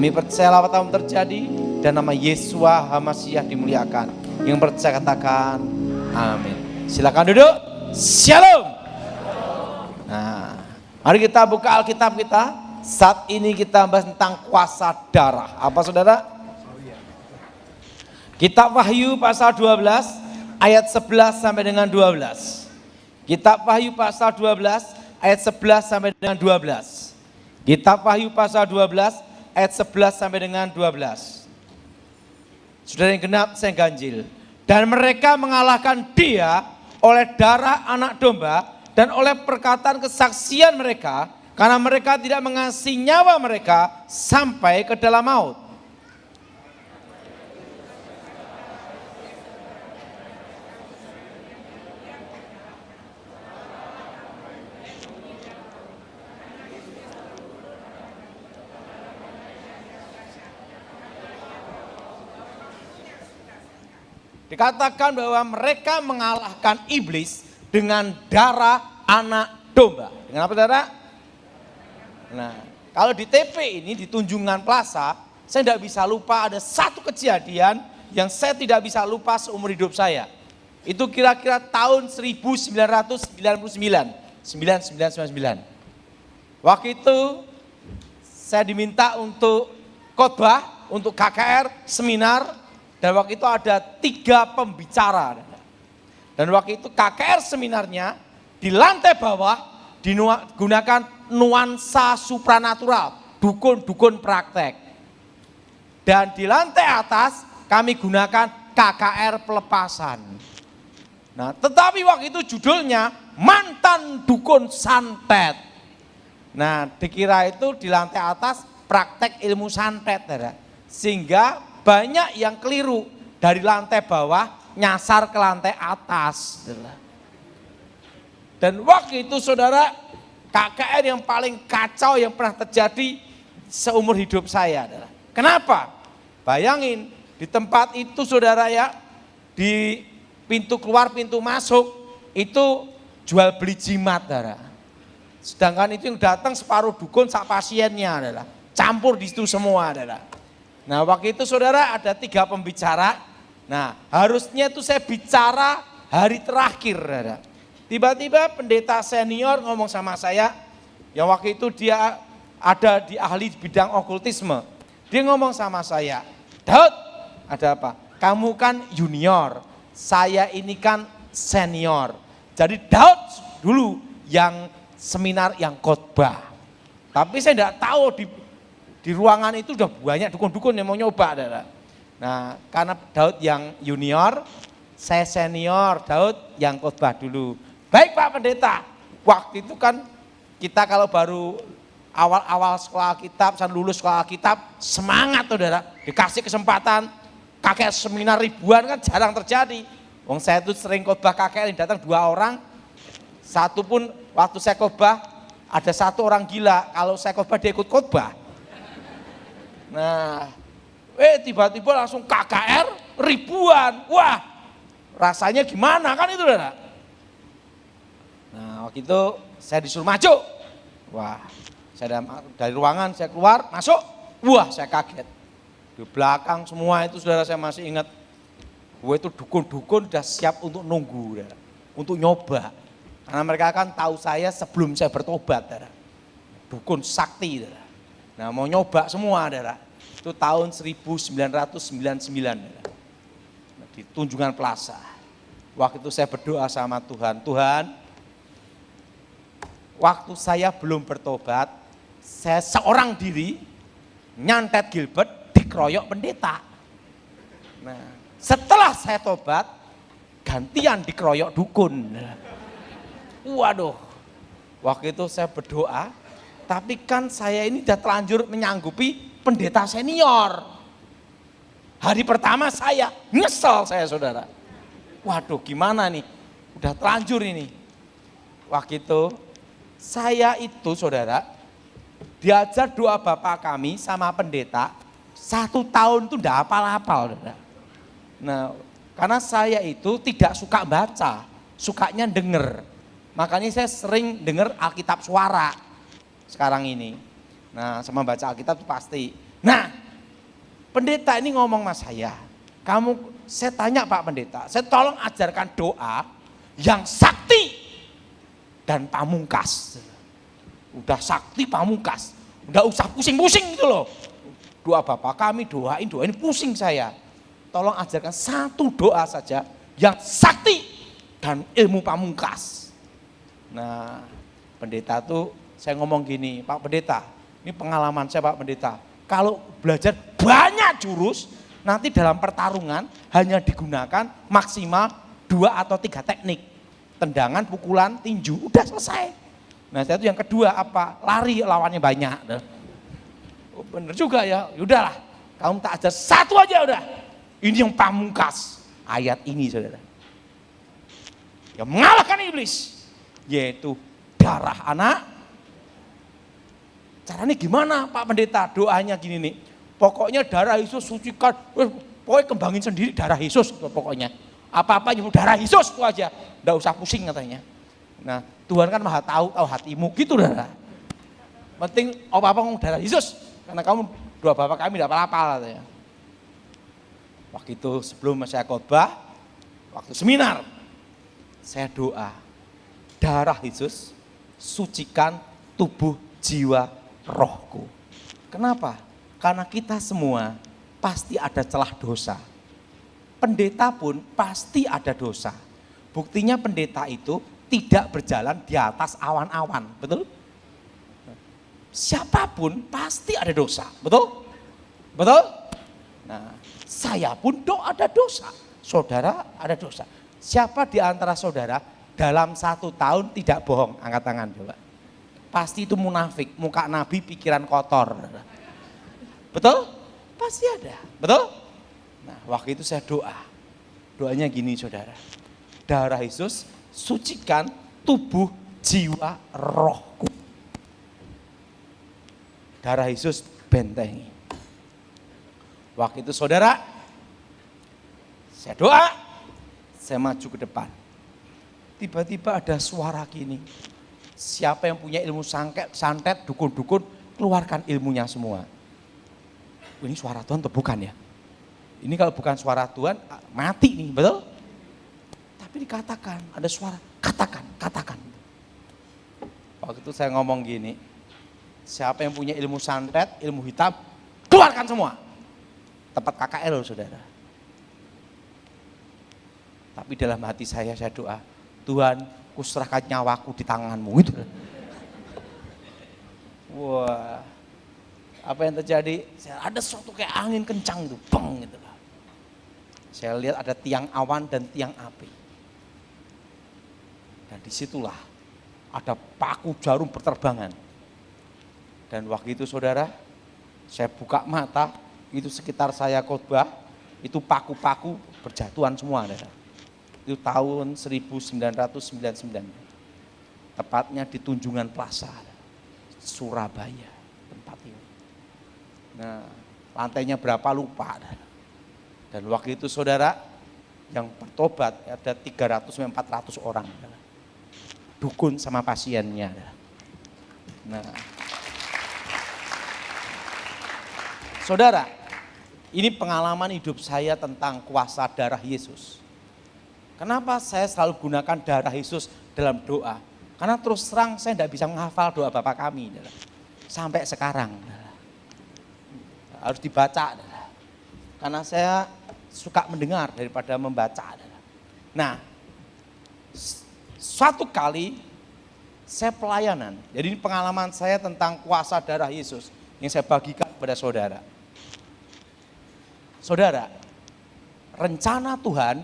Kami percaya lawat Tuhan terjadi dan nama Yesua HaMasiah dimuliakan. Yang percaya katakan amin. Silakan duduk. Shalom. Nah, mari kita buka Alkitab kita. Saat ini kita bahas tentang kuasa darah. Apa saudara? Kitab Wahyu pasal 12 ayat 11 sampai dengan 12. Kitab Wahyu pasal 12 ayat 11 sampai dengan 12. Kitab Wahyu pasal 12 ayat 11 sampai dengan 12. Saudara yang genap, saya ganjil. Dan mereka mengalahkan dia oleh darah anak domba dan oleh perkataan kesaksian mereka, karena mereka tidak mengasihi nyawa mereka sampai ke dalam maut. Dikatakan bahwa mereka mengalahkan iblis dengan darah anak domba. Dengan apa saudara? Nah, kalau di TP ini di Tunjungan Plaza, saya tidak bisa lupa ada satu kejadian yang saya tidak bisa lupa seumur hidup saya. Itu kira-kira tahun 1999. Waktu itu saya diminta untuk khotbah, untuk KKR, seminar. Dan waktu itu ada 3 pembicara. Dan waktu itu KKR seminarnya di lantai bawah digunakan nuansa supranatural, dukun-dukun praktek. Dan di lantai atas kami gunakan KKR pelepasan. Nah, tetapi waktu itu judulnya mantan dukun santet. Nah, dikira itu di lantai atas praktek ilmu santet. Sehingga banyak yang keliru dari lantai bawah nyasar ke lantai atas. Dan waktu itu saudara, KKR yang paling kacau yang pernah terjadi seumur hidup saya adalah. Kenapa? Bayangin di tempat itu saudara ya, di pintu keluar pintu masuk itu jual beli jimat saudara. Sedangkan itu yang datang separuh dukun sak pasiennya adalah campur di situ semua adalah. Nah, waktu itu saudara ada 3 pembicara. Nah, harusnya itu saya bicara hari terakhir. Tiba-tiba pendeta senior ngomong sama saya, yang waktu itu dia ada di ahli bidang okultisme. Dia ngomong sama saya, Daud, ada apa? Kamu kan junior, saya ini kan senior. Jadi Daud dulu yang seminar yang khotbah. Tapi saya tidak tahu di ruangan itu udah banyak dukun-dukun yang mau nyoba. Nah, karena Daud yang junior, saya senior, Daud yang khotbah dulu. Baik Pak Pendeta, waktu itu kan kita kalau baru awal-awal sekolah Alkitab, lulus sekolah Alkitab, semangat saudara, dikasih kesempatan, kakek seminar ribuan kan jarang terjadi. Wong saya itu sering khotbah kakek yang datang 2 orang, satu pun waktu saya khotbah ada 1 orang gila, kalau saya khotbah dia ikut khotbah. Nah, tiba-tiba langsung KKR ribuan. Wah, rasanya gimana kan itu saudara? Nah, waktu itu saya disuruh maju. Wah, saya dari ruangan saya keluar, masuk. Wah, saya kaget. Di belakang semua itu saudara saya masih ingat. Gue itu dukun-dukun udah siap untuk nunggu, saudara, untuk nyoba. Karena mereka kan tahu saya sebelum saya bertobat, saudara. Dukun sakti, saudara. Nah, mau nyoba semua, saudara. Itu tahun 1999, saudara. Di Tunjungan Plaza. Waktu itu saya berdoa sama Tuhan, Tuhan, waktu saya belum bertobat, saya seorang diri nyantet Gilbert dikeroyok pendeta. Nah, setelah saya tobat, gantian dikeroyok dukun. Waduh, waktu itu saya berdoa, tapi kan saya ini sudah terlanjur menyanggupi pendeta senior. Hari pertama saya, nyesel saya saudara. Waduh gimana nih, udah terlanjur ini. Waktu itu, saya itu saudara, diajar doa bapak kami sama pendeta, 1 tahun itu udah hafal-hafal saudara. Nah, karena saya itu tidak suka baca, sukanya denger. Makanya saya sering denger Alkitab suara sekarang ini. Nah, sama baca Alkitab itu pasti. Nah, pendeta ini ngomong sama saya, saya tanya Pak Pendeta, saya tolong ajarkan doa yang sakti dan pamungkas. Udah sakti pamungkas, udah usah pusing-pusing gitu loh. Doa Bapak kami doain pusing saya. Tolong ajarkan satu doa saja yang sakti dan ilmu pamungkas. Nah, pendeta tuh saya ngomong gini, Pak Pendeta, ini pengalaman saya Pak Pendeta. Kalau belajar banyak jurus, nanti dalam pertarungan hanya digunakan maksimal 2 atau 3 teknik. Tendangan, pukulan, tinju, udah selesai. Nah, saya itu yang kedua apa? Lari lawannya banyak. Oh, bener juga ya, udahlah. Kamu tak ajar satu aja udah. Ini yang pamungkas. Ayat ini saudara. Yang mengalahkan iblis. Yaitu darah anak. Caranya gimana Pak Pendeta? Doanya gini nih. Pokoknya darah Yesus sucikan. Pokoknya kembangin sendiri darah Yesus. Pokoknya. Apa-apa yang darah Yesus itu aja. Nggak usah pusing katanya. Nah, Tuhan kan maha tahu hatimu, gitu dah. Penting apa-apa ngomong darah Yesus, karena kamu doa Bapak kami tidak apa-apa katanya. Waktu itu sebelum saya khotbah, waktu seminar, saya doa, darah Yesus sucikan tubuh, jiwa, rohku. Kenapa? Karena kita semua pasti ada celah dosa. Pendeta pun pasti ada dosa. Buktinya pendeta itu tidak berjalan di atas awan-awan, betul? Siapapun pasti ada dosa, betul? Betul? Nah, saya pun ada dosa, saudara ada dosa. Siapa di antara saudara dalam 1 tahun tidak bohong? Angkat tangan coba. Pasti itu munafik, muka nabi, pikiran kotor. Betul? Pasti ada, betul? Nah, waktu itu saya doanya gini saudara. Darah Yesus sucikan tubuh, jiwa, rohku. Darah Yesus bentengi. Waktu itu saudara, saya doa, saya maju ke depan. Tiba-tiba ada suara gini. Siapa yang punya ilmu santet, dukun-dukun, keluarkan ilmunya semua. Ini suara Tuhan atau bukan ya? Ini kalau bukan suara Tuhan, mati nih, betul? Tapi dikatakan, ada suara, katakan. Waktu itu saya ngomong gini, siapa yang punya ilmu santet, ilmu hitam, keluarkan semua. Tempat KKL loh saudara. Tapi dalam hati saya doa, Tuhan kuserahkan nyawaku di tanganmu. Gitu. Wah, apa yang terjadi? Ada sesuatu kayak angin kencang itu, bang gitu. Saya lihat ada tiang awan dan tiang api. Dan disitulah ada paku jarum berterbangan. Dan waktu itu saudara, saya buka mata, itu sekitar saya khotbah, itu paku-paku berjatuhan semua. Saudara. Itu tahun 1999. Tepatnya di Tunjungan Plaza, Surabaya tempat ini. Nah, lantainya berapa lupa. Dan waktu itu saudara, yang bertobat ada 300-400 orang. Dukun sama pasiennya. Nah, saudara, ini pengalaman hidup saya tentang kuasa darah Yesus. Kenapa saya selalu gunakan darah Yesus dalam doa? Karena terus terang saya tidak bisa menghafal doa Bapa kami. Sampai sekarang. Harus dibaca. Karena saya suka mendengar daripada membaca. Nah, suatu kali saya pelayanan. Jadi ini pengalaman saya tentang kuasa darah Yesus yang saya bagikan kepada saudara. Saudara, rencana Tuhan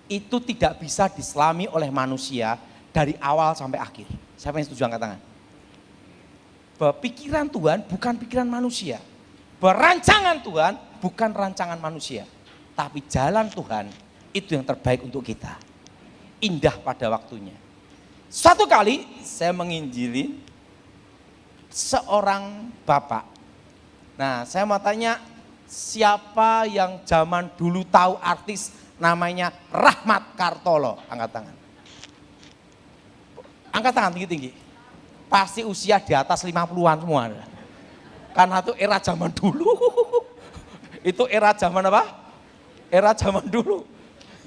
itu tidak bisa diselami oleh manusia dari awal sampai akhir. Siapa yang setuju angkat tangan? Bahwa pikiran Tuhan bukan pikiran manusia. Berancangan Tuhan bukan rancangan manusia. Tapi jalan Tuhan itu yang terbaik untuk kita. Indah pada waktunya. Satu kali saya menginjili seorang bapak. Nah, saya mau tanya, siapa yang zaman dulu tahu artis namanya Rahmat Kartolo? Angkat tangan. Angkat tangan tinggi-tinggi. Pasti usia di atas 50-an semua. Karena itu era zaman dulu. Itu era zaman apa? Era zaman dulu.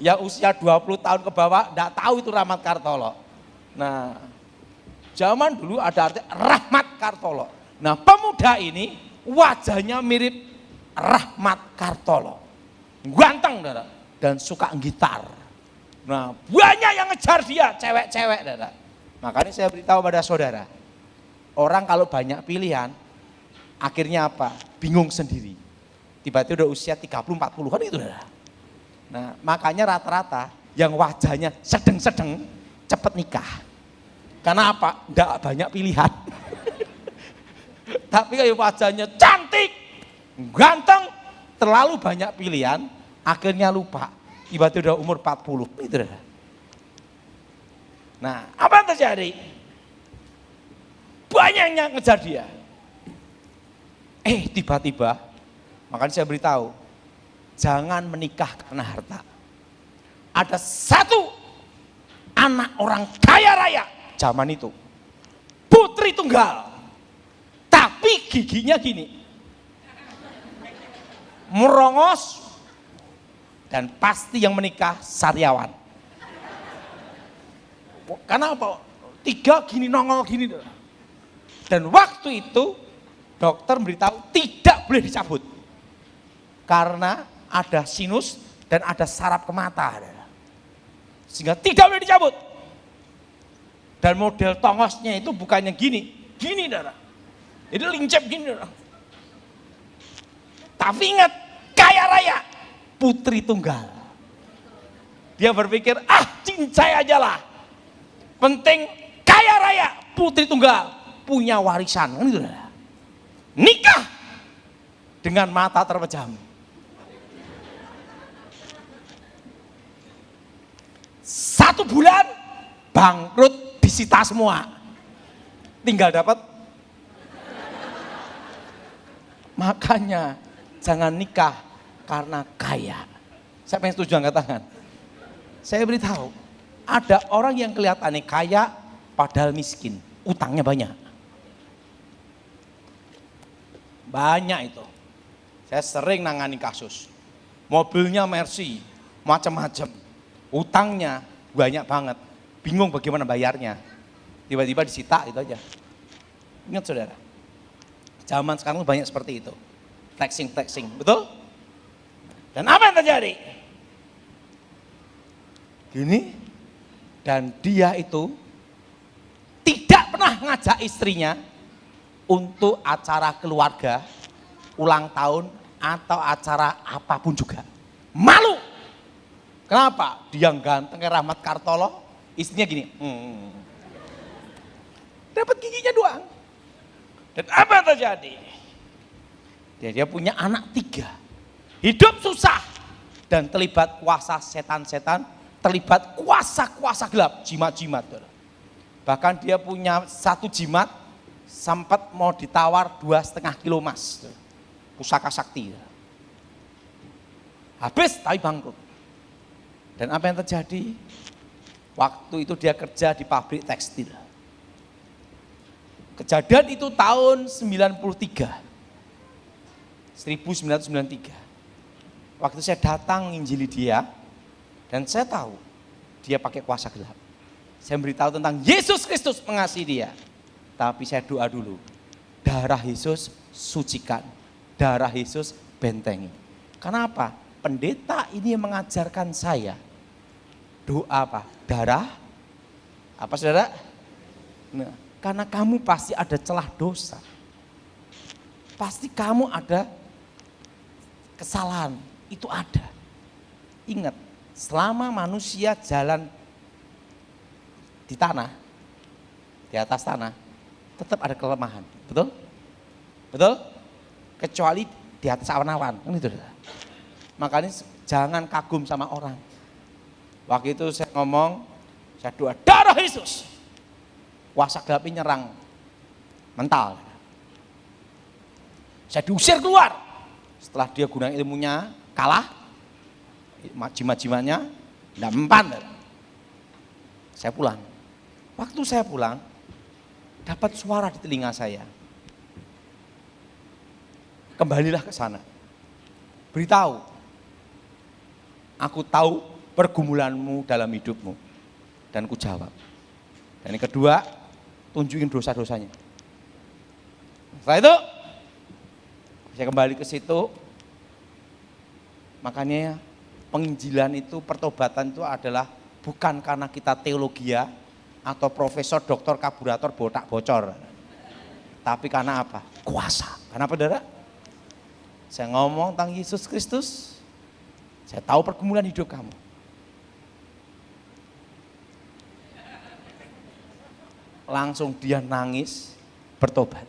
Yang usia 20 tahun ke bawah enggak tahu itu Rahmat Kartolo. Nah, zaman dulu ada arti Rahmat Kartolo. Nah, pemuda ini wajahnya mirip Rahmat Kartolo. Ganteng, saudara, dan suka gitar. Nah, banyak yang ngejar dia, cewek-cewek, saudara. Makanya saya beritahu pada saudara, orang kalau banyak pilihan, akhirnya apa? Bingung sendiri. Tiba-tiba udah usia 30-40 kan itu, saudara. Nah, makanya rata-rata yang wajahnya sedang-sedang cepat nikah. Karena apa? Enggak banyak pilihan. Tapi kayak wajahnya cantik, ganteng, terlalu banyak pilihan, akhirnya lupa. Tiba-tiba udah umur 40. Itu dah. Nah, apa yang terjadi? Banyaknya ngejar dia. Tiba-tiba, makanya saya beritahu, jangan menikah karena harta. Ada satu anak orang kaya raya zaman itu, putri tunggal, tapi giginya gini, merongos, dan pasti yang menikah sariawan. Karena apa? 3 gini nongol gini. Dan waktu itu dokter memberitahu tidak boleh dicabut. Karena ada sinus dan ada saraf ke mata. Sehingga tidak boleh dicabut. Dan model tongosnya itu bukannya gini, darah. Jadi lincep gini, darah. Tapi ingat, kaya raya, putri tunggal. Dia berpikir, cincai aja lah. Penting kaya raya, putri tunggal, punya warisan. Nikah dengan mata terpejam. 1 bulan, bangkrut, disita semua. Tinggal dapat. Makanya jangan nikah karena kaya. Siapa yang setuju angkat tangan? Saya beritahu, ada orang yang kelihatannya kaya padahal miskin, utangnya banyak. Banyak itu. Saya sering nangani kasus. Mobilnya Mercy, macam-macam. Utangnya banyak banget. Bingung bagaimana bayarnya. Tiba-tiba disita gitu aja. Ingat saudara, zaman sekarang banyak seperti itu. Flexing, betul? Dan apa yang terjadi? Gini, dan dia itu tidak pernah ngajak istrinya untuk acara keluarga, ulang tahun, atau acara apapun juga. Malu. Kenapa? Dia ganteng kayak Rahmat Kartolo, istrinya gini. Dapat giginya doang. Dan apa yang terjadi? Dia punya anak 3. Hidup susah. Dan terlibat kuasa setan-setan, terlibat kuasa-kuasa gelap, jimat-jimat. Bahkan dia punya 1 jimat, sempat mau ditawar 2,5 kilo emas. Pusaka sakti. Habis tapi bangkrut. Dan apa yang terjadi? Waktu itu dia kerja di pabrik tekstil. Kejadian itu tahun 1993. Waktu saya datang menginjili dia, dan saya tahu dia pakai kuasa gelap. Saya beritahu tentang Yesus Kristus mengasihi dia. Tapi saya doa dulu, darah Yesus sucikan, darah Yesus bentengi. Kenapa? Pendeta ini yang mengajarkan saya doa apa? Darah apa saudara? Nah, karena kamu pasti ada celah dosa. Pasti kamu ada kesalahan, itu ada. Ingat, selama manusia jalan di tanah, di atas tanah, tetap ada kelemahan, betul? Betul? Kecuali di atas awan-awan, kan itu. Makanya jangan kagum sama orang. Waktu itu saya ngomong, saya doa, darah Yesus. Kuasa gelap ini nyerang mental. Saya diusir keluar. Setelah dia gunakan ilmunya, kalah. Jimat-jimatnya, tidak mempan. Saya pulang. Waktu saya pulang, dapat suara di telinga saya. kembalilah ke sana. Beritahu, aku tahu pergumulanmu dalam hidupmu. Dan ku jawab. Dan yang kedua, tunjukin dosa-dosanya. Setelah itu, saya kembali ke situ. Makanya penginjilan itu, pertobatan itu adalah bukan karena kita teologia atau profesor, doktor, kaburator, botak, bocor. Tapi karena apa? Kuasa. Karena apa, saudara? Saya ngomong tentang Yesus Kristus, saya tahu pergumulan hidup kamu. Langsung dia nangis, bertobat.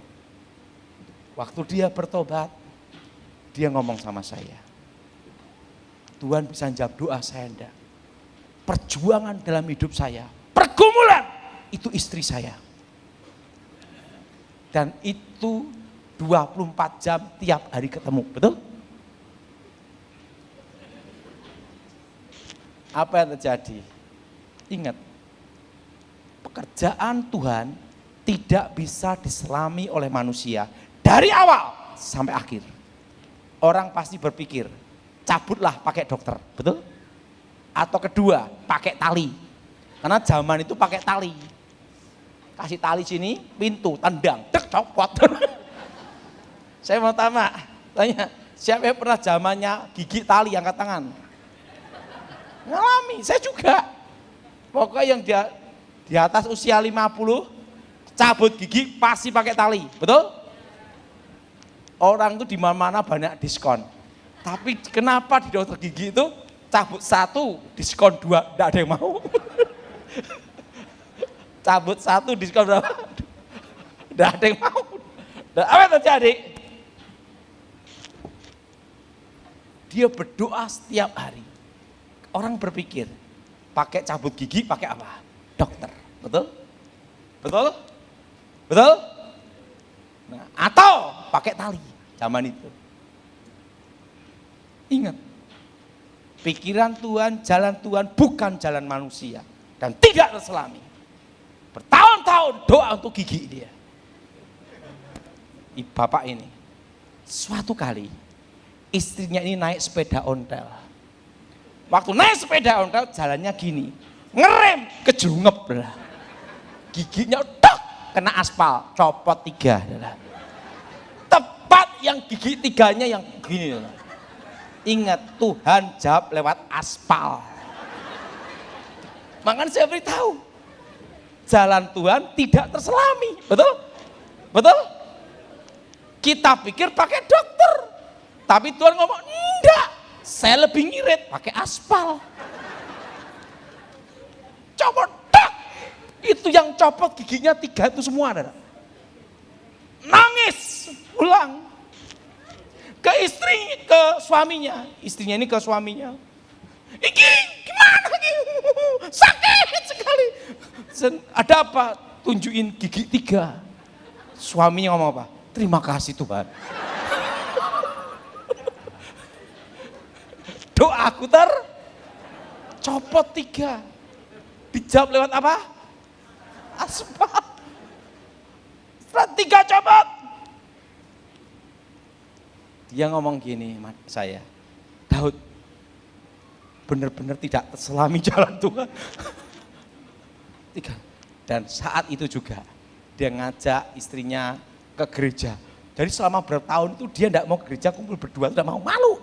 Waktu dia bertobat, dia ngomong sama saya, Tuhan bisa jawab doa saya enggak. Perjuangan dalam hidup saya, pergumulan, itu istri saya. Dan itu 24 jam tiap hari ketemu, betul? Apa yang terjadi? Ingat, pekerjaan Tuhan tidak bisa diselami oleh manusia dari awal sampai akhir. Orang pasti berpikir, cabutlah pakai dokter, betul? Atau kedua, pakai tali. Karena zaman itu pakai tali. Kasih tali sini, pintu, tendang, dek, copot. Saya mau tanya, siapa yang pernah zamannya gigi tali, angkat tangan? Ngalami, saya juga. Pokoknya yang dia di atas usia 50, cabut gigi pasti pakai tali, betul? Orang itu di mana-mana banyak diskon. Tapi kenapa di dokter gigi itu cabut 1, diskon 2, enggak ada yang mau. Cabut 1, diskon berapa? Enggak ada yang mau. Dan apa yang terjadi? Dia berdoa setiap hari. Orang berpikir, pakai cabut gigi, pakai apa? Dokter, betul? Betul? Betul? Nah, atau pakai tali, zaman itu. Ingat, pikiran Tuhan, jalan Tuhan bukan jalan manusia. Dan tidak terselami. Bertahun-tahun doa untuk gigi dia. Bapak ini, suatu kali istrinya ini naik sepeda ontel. Waktu naik sepeda ontel jalannya gini, ngerem kejungep lah. Giginya tok kena aspal, copot 3 adalah. Tepat yang gigi 3-nya yang gini. Ingat, Tuhan jawab lewat aspal. Makanya saya beritahu, jalan Tuhan tidak terselami, betul? Betul? Kita pikir pakai dokter, tapi Tuhan ngomong, enggak, saya lebih ngirit pakai aspal. Copot, dak. Itu yang copot giginya 3 itu semua ada. Nangis, pulang. Ke suaminya, istrinya ini ke suaminya. Iki gimana iki? Sakit sekali. Ada apa? Tunjukin gigi 3. Suaminya ngomong apa? Terima kasih Tuhan. Doaku copot 3. Dijawab lewat apa? Aspal. Setelah 3 copot. Dia ngomong gini, saya, Daud, benar-benar tidak terselami jalan Tuhan. 3. Dan saat itu juga dia ngajak istrinya ke gereja. Jadi selama berapa tahun itu dia tidak mau ke gereja, kumpul berdua, tidak mau, malu.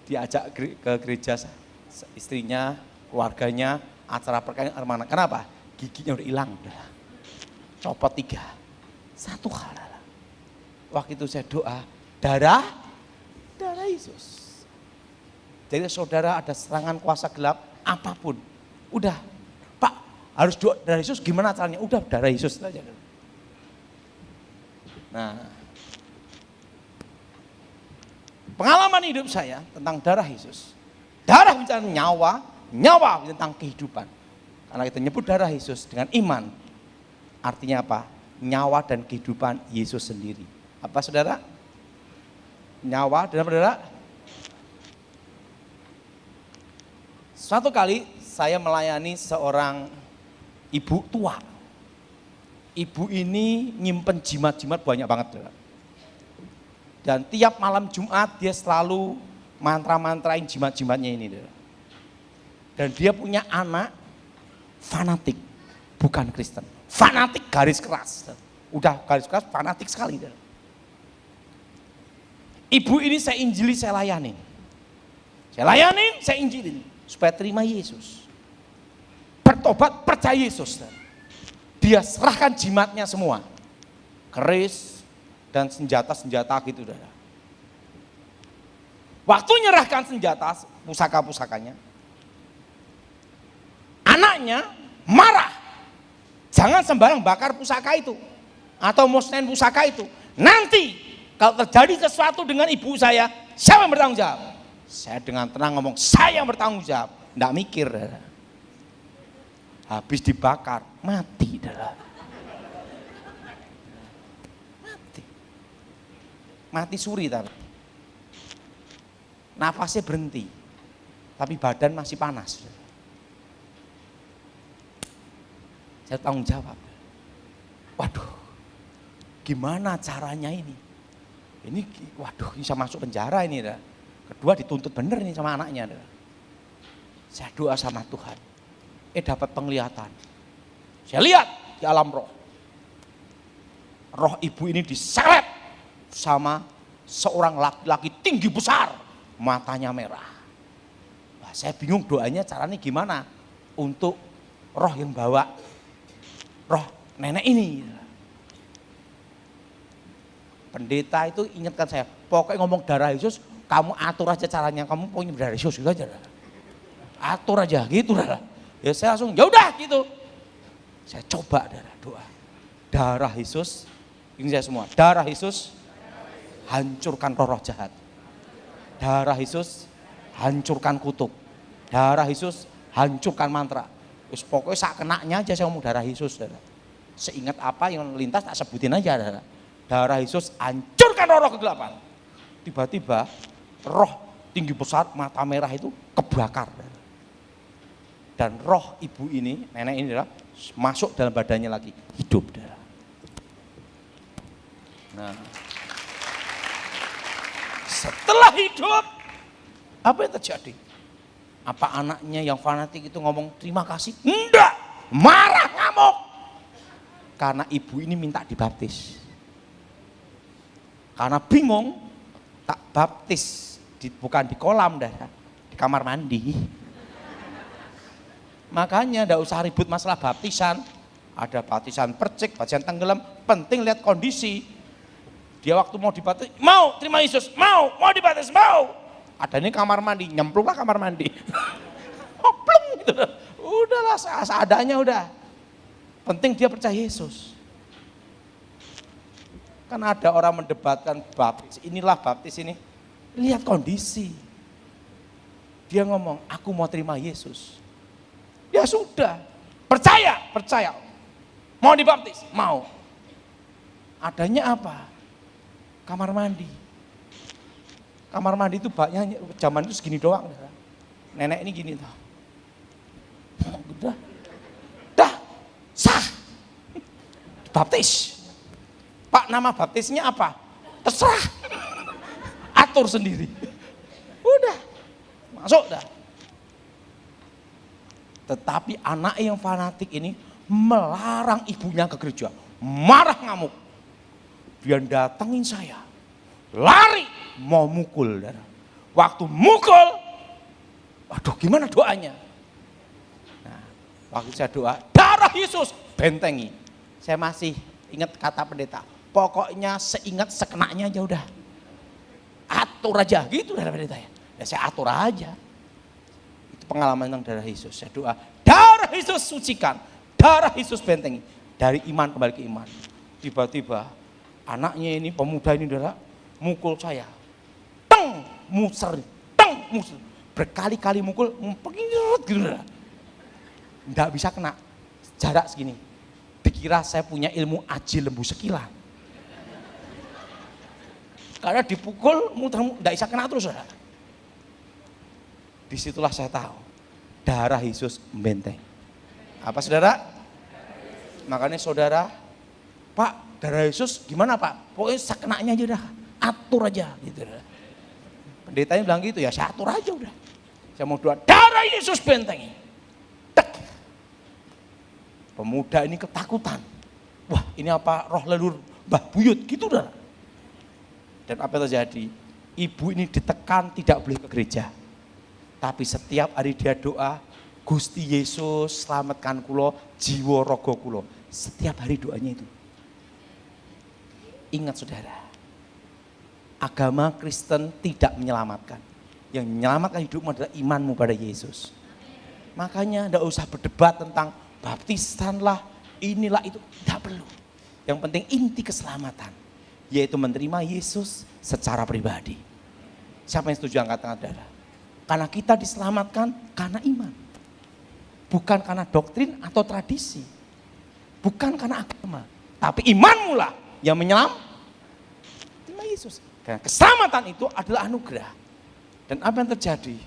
Diajak ke gereja istrinya, keluarganya, acara perkawinan mana. Kenapa? Giginya udah hilang. Copot 3. Satu hal. Waktu itu saya doa, darah Yesus. Jadi saudara ada serangan kuasa gelap, apapun. Udah, Pak, harus doa darah Yesus, gimana caranya? Udah, darah Yesus aja. Nah, pengalaman hidup saya tentang darah Yesus. Darah bicara nyawa, nyawa tentang kehidupan. Karena kita nyebut darah Yesus dengan iman. Artinya apa? Nyawa dan kehidupan Yesus sendiri. Apa saudara? Nyawa dan saudara. Suatu kali saya melayani seorang ibu tua. Ibu ini nyimpen jimat-jimat banyak banget. Saudara. Dan tiap malam Jumat dia selalu mantra-mantrain jimat-jimatnya ini. Dan dia punya anak fanatik, bukan Kristen. Fanatik garis keras. Udah garis keras, fanatik sekali. Ibu ini saya injili, saya layanin. Saya injilin. Supaya terima Yesus. Bertobat, percaya Yesus. Dia serahkan jimatnya semua. Keris dan senjata-senjata gitu. Waktu nyerahkan senjata, pusaka-pusakanya, anaknya marah. Jangan sembarang bakar pusaka itu. Atau musnahin pusaka itu. Nanti kalau terjadi sesuatu dengan ibu saya, siapa yang bertanggung jawab? Saya dengan tenang ngomong, saya yang bertanggung jawab. Nggak mikir. Habis dibakar, mati. Mati suri tapi. Nafasnya berhenti. Tapi badan masih panas. Saya tanggung jawab. Waduh, gimana caranya ini? Ini waduh, bisa masuk penjara ini. Kedua dituntut bener nih sama anaknya. Saya doa sama Tuhan. Dapat penglihatan. Saya lihat di alam roh. Roh ibu ini diselet sama seorang laki-laki tinggi besar, matanya merah. Nah, saya bingung doanya caranya gimana untuk roh yang bawa roh nenek ini. Pendeta itu ingatkan saya, pokoknya ngomong darah Yesus, kamu atur aja caranya, kamu punya darah Yesus gitu aja. Atur aja gitu lah. Ya saya langsung, ya udah gitu. Saya coba doa. Darah Yesus, ini saya semua, darah Yesus hancurkan roh jahat. Darah Yesus hancurkan kutuk. Darah Yesus hancurkan mantra. Terus pokoknya sak kenaknya aja saya ngomong darah Yesus. Seingat apa yang lintas tak sebutin aja. Darah Yesus hancurkan roh kegelapan. Tiba-tiba roh tinggi besar mata merah itu kebakar. Dan roh ibu ini, nenek ini masuk dalam badannya lagi, hidup. Nah, setelah hidup, apa yang terjadi? Apa anaknya yang fanatik itu ngomong terima kasih? Enggak, marah ngamuk. Karena ibu ini minta dibaptis. Karena bingung, tak baptis, bukan di kolam, di kamar mandi. Makanya enggak usah ribut masalah baptisan. Ada baptisan percik, baptisan tenggelam, penting lihat kondisi. Dia waktu mau dibaptis, mau terima Yesus, mau dibaptis, mau. Ada ini kamar mandi, nyemplunglah kamar mandi. Plung gitu. Udahlah seadanya udah. Penting dia percaya Yesus. Kan ada orang mendebatkan baptis, inilah baptis ini. Lihat kondisi. Dia ngomong, aku mau terima Yesus. Ya sudah, percaya. Mau dibaptis, mau. Adanya apa? Kamar mandi. Kamar mandi itu banyak, zaman itu segini doang. Nenek ini gini tuh. Dah, sah. Baptis. Pak, nama baptisnya apa? Terserah. Atur sendiri. Udah, masuk dah. Tetapi anak yang fanatik ini melarang ibunya ke gereja. Marah ngamuk. Dia datengin saya, lari mau mukul. Waktu mukul, waduh gimana doanya? Nah, waktu saya doa, darah Yesus bentengi. Saya masih ingat kata pendeta, pokoknya seingat sekenaknya aja udah. Atur aja, gitu darah pendeta ya. Ya saya atur aja. Itu pengalaman tentang darah Yesus. Saya doa, darah Yesus sucikan, darah Yesus bentengi. Dari iman kembali ke iman. Tiba-tiba anaknya ini, pemuda ini adalah mukul saya. Teng, muser. Berkali-kali mukul, gitu. Nggak bisa kena, jarak segini. Dikira saya punya ilmu aji lembu sekilan. Karena dipukul, nggak bisa kena terus. Disitulah saya tahu, darah Yesus membenteng. Apa saudara? Makanya saudara, Pak, darah Yesus gimana Pak? Pokoknya sekenanya aja dah. atur aja gitu. Pendetanya bilang gitu, ya saya atur aja udah. Saya mau doa, darah Yesus bentengi. Tek. Pemuda ini ketakutan. Wah, ini apa roh leluhur Mbah Buyut gitu udah. Dan apa yang terjadi? Ibu ini ditekan tidak boleh ke gereja. Tapi setiap hari dia doa, Gusti Yesus selamatkan kulo, jiwa rogo kulo. Setiap hari doanya itu. Ingat saudara, agama Kristen tidak menyelamatkan. Yang menyelamatkan hidupmu adalah imanmu pada Yesus. Makanya tidak usah berdebat tentang baptisan lah, inilah itu. Tidak perlu. Yang penting inti keselamatan. Yaitu menerima Yesus secara pribadi. Siapa yang setuju angkat tangan saudara? Karena kita diselamatkan karena iman. Bukan karena doktrin atau tradisi. Bukan karena agama. Tapi imanmu lah yang menyelamatkan Yesus. Karena keselamatan itu adalah anugerah. Dan apa yang terjadi?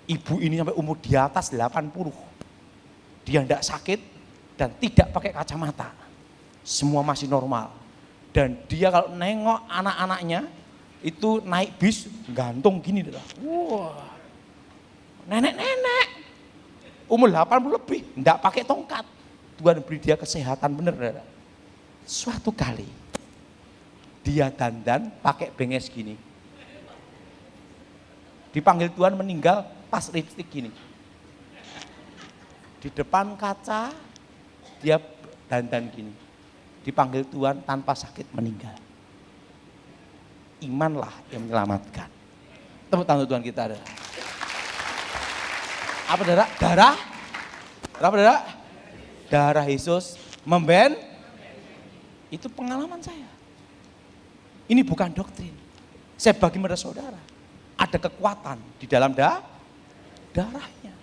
Ibu ini sampai umur di atas 80. Dia tidak sakit dan tidak pakai kacamata. Semua masih normal. Dan dia kalau nengok anak-anaknya itu naik bis gantung gini. Wah, nenek-nenek umur 80 lebih tidak pakai tongkat. Tuhan beri dia kesehatan benar. Suatu kali dia dandan pakai benges gini. Dipanggil Tuhan meninggal pas lipstik gini. Di depan kaca dia dandan gini. Dipanggil Tuhan tanpa sakit meninggal. Imanlah yang menyelamatkan. Tepuk tangan Tuhan kita ada. Apa darah? Darah? Apa darah? Darah Yesus itu pengalaman saya. Ini bukan doktrin. Saya bagi pada saudara. Ada kekuatan di dalam darahnya.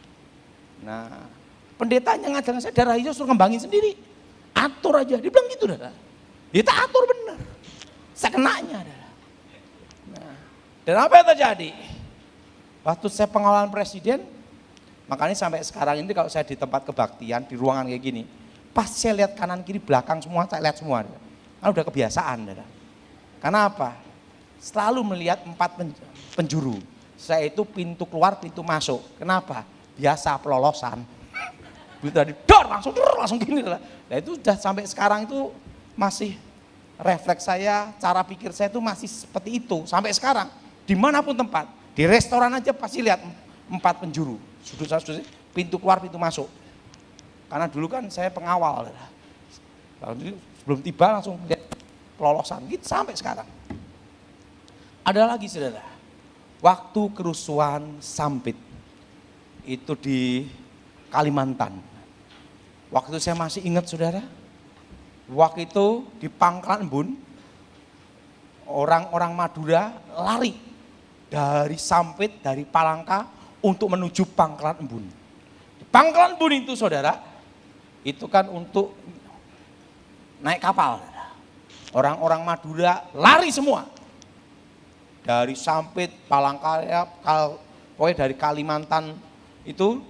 Nah, pendetanya ngajarin saya darah Yesus suruh ngembangin sendiri. Atur aja. Dia bilang gitu, darah. Dia tak atur benar. Saya kenanya, darah. Nah, dan apa yang terjadi? Waktu saya pengawalan presiden, makanya sampai sekarang ini kalau saya di tempat kebaktian, di ruangan kayak gini, pas saya lihat kanan kiri belakang semua, saya lihat semua. Kan udah kebiasaan. Darah. Karena apa? Selalu melihat 4 penjuru. Saya itu pintu keluar, pintu masuk. Kenapa? Biasa pelolosan. Begitu tadi, langsung gini. Nah itu sudah sampai sekarang itu masih refleks saya, cara pikir saya itu masih seperti itu. Sampai sekarang, dimanapun tempat. Di restoran aja pasti lihat 4 penjuru. Sudut-sudut, pintu keluar, pintu masuk. Karena dulu kan saya pengawal. Sebelum tiba langsung lihat pelolosan. Gitu sampai sekarang. Ada lagi saudara, waktu kerusuhan Sampit itu di Kalimantan. Waktu itu saya masih ingat saudara, waktu itu di Pangkalan Embun, orang-orang Madura lari dari Sampit, dari Palangka untuk menuju Pangkalan Embun. Di Pangkalan Embun itu saudara, itu kan untuk naik kapal. Orang-orang Madura lari semua. Dari Sampit, Palangkaraya, pokoknya dari Kalimantan itu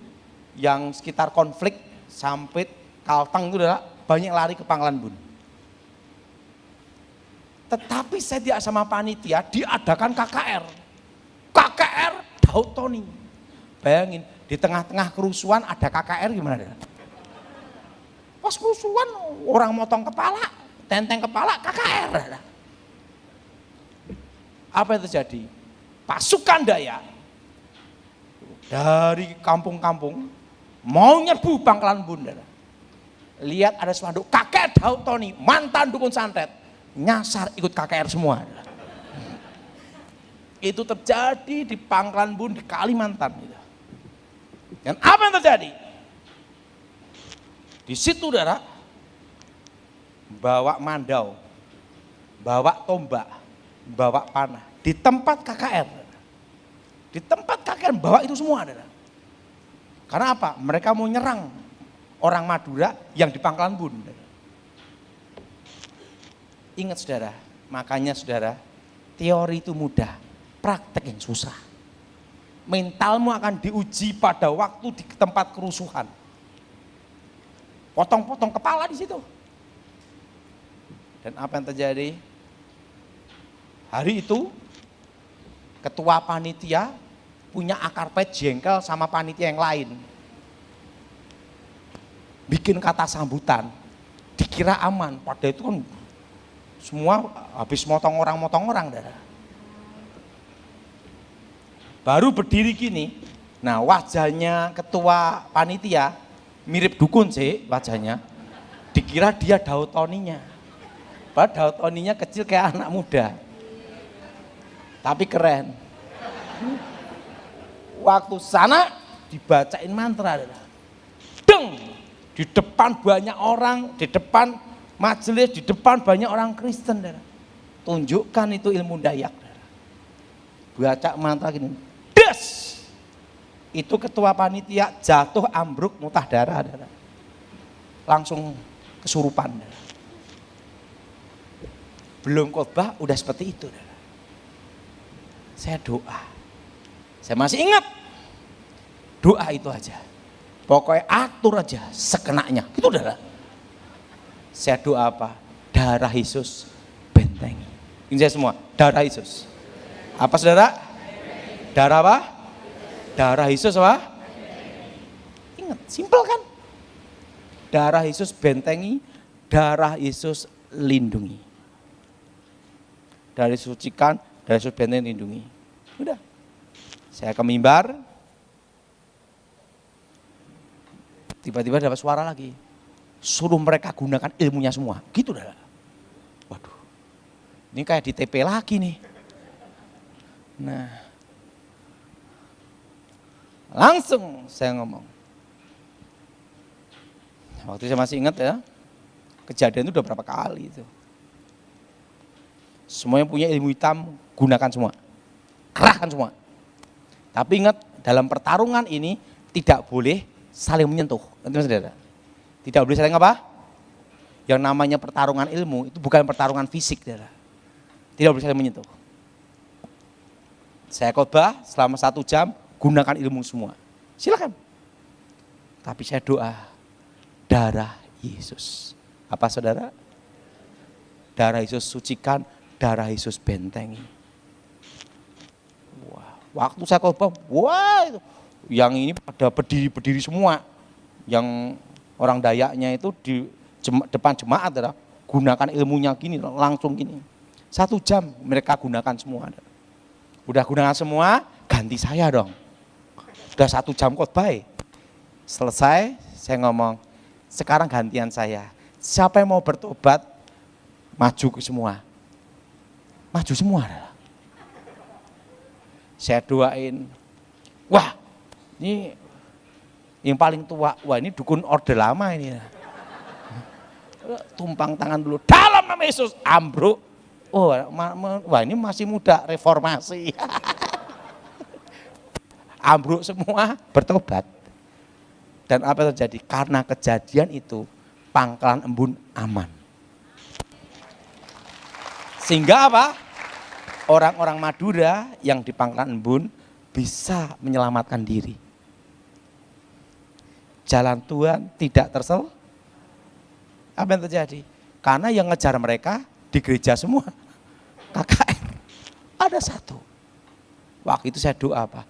yang sekitar konflik, Sampit, Kalteng itu adalah banyak lari ke Pangkalan Bun. Tetapi saya tidak sama panitia, diadakan KKR. KKR Daud Tony. Bayangin, di tengah-tengah kerusuhan ada KKR gimana? Pas kerusuhan orang motong kepala, tenteng kepala, KKR. Apa yang terjadi? Pasukan Dayak dari kampung-kampung mau nyerbu Pangkalan Bun. Lihat ada spanduk KKR Daud Tony, mantan dukun santet, nyasar ikut KKR semua. Itu terjadi di Pangkalan Bun di Kalimantan. Dan apa yang terjadi? Di situ saudara bawa mandau, bawa tombak, bawa panah di tempat KKR. Di tempat KKR bawa itu semua ada. Karena apa? Mereka mau nyerang orang Madura yang di Pangkalan Bun. Ingat saudara, makanya saudara, teori itu mudah, praktek yang susah. Mentalmu akan diuji pada waktu di tempat kerusuhan. Potong-potong kepala di situ. Dan apa yang terjadi? Hari itu ketua panitia punya akar pahit jengkel sama panitia yang lain. Bikin kata sambutan, dikira aman, padahal itu kan semua habis motong orang. Baru berdiri gini, nah wajahnya ketua panitia mirip dukun sih wajahnya, dikira dia Dautoninya. Padahal Dautoninya kecil kayak anak muda, tapi keren. Waktu sana dibacain mantra, deng, di depan banyak orang, di depan majelis, di depan banyak orang Kristen. Tunjukkan itu ilmu Dayak. Baca mantra gini, des, itu ketua panitia jatuh ambruk muntah darah, langsung kesurupan. Belum khotbah udah seperti itu. Saya doa. Saya masih ingat, doa itu aja. Pokoknya atur aja sekenanya, gitu udah. Saya doa apa? Darah Yesus bentengi. Ini saya semua, darah Yesus. Apa saudara? Darah apa? Darah Yesus apa? Ingat, simpel kan? Darah Yesus bentengi, darah Yesus lindungi. Darah Yesus sucikan, darah Yesus bentengi lindungi. Udah. Saya ke mimbar, tiba-tiba dapat suara lagi, suruh mereka gunakan ilmunya semua, gitu dah. Waduh, ini kayak di TP lagi nih. Nah, langsung saya ngomong. Waktu saya masih ingat ya, kejadian itu udah berapa kali itu. Semua yang punya ilmu hitam, gunakan semua, kerahkan semua. Tapi ingat, dalam pertarungan ini tidak boleh saling menyentuh. Nanti saudara, tidak boleh saling apa? Yang namanya pertarungan ilmu itu bukan pertarungan fisik, saudara. Tidak boleh saling menyentuh. Saya khotbah selama 1 jam, gunakan ilmu semua. Silakan. Tapi saya doa, darah Yesus. Apa saudara? Darah Yesus sucikan, darah Yesus bentengi. Waktu saya khotbah, wah itu, yang ini pada berdiri semua, yang orang Dayaknya itu di depan jemaat, gunakan ilmunya gini, langsung gini. 1 jam mereka gunakan semua. Udah gunakan semua, ganti saya dong. Udah 1 jam khotbah, selesai, saya ngomong, sekarang gantian saya. Siapa yang mau bertobat, maju ke semua. Maju semua. Saya doain, wah ini yang paling tua, wah ini dukun orde lama ini. Tumpang tangan dulu, dalam nama Yesus, ambruk. Oh, wah ini masih muda, reformasi. Ambruk semua, bertobat. Dan apa terjadi? Karena kejadian itu, Pangkalan Embun aman. Sehingga apa? Orang-orang Madura yang di Pangkalan Embun bisa menyelamatkan diri. Jalan Tuhan tidak tersel. Apa yang terjadi? Karena yang ngejar mereka di gereja semua. KKR. Ada 1. Waktu itu saya doa apa?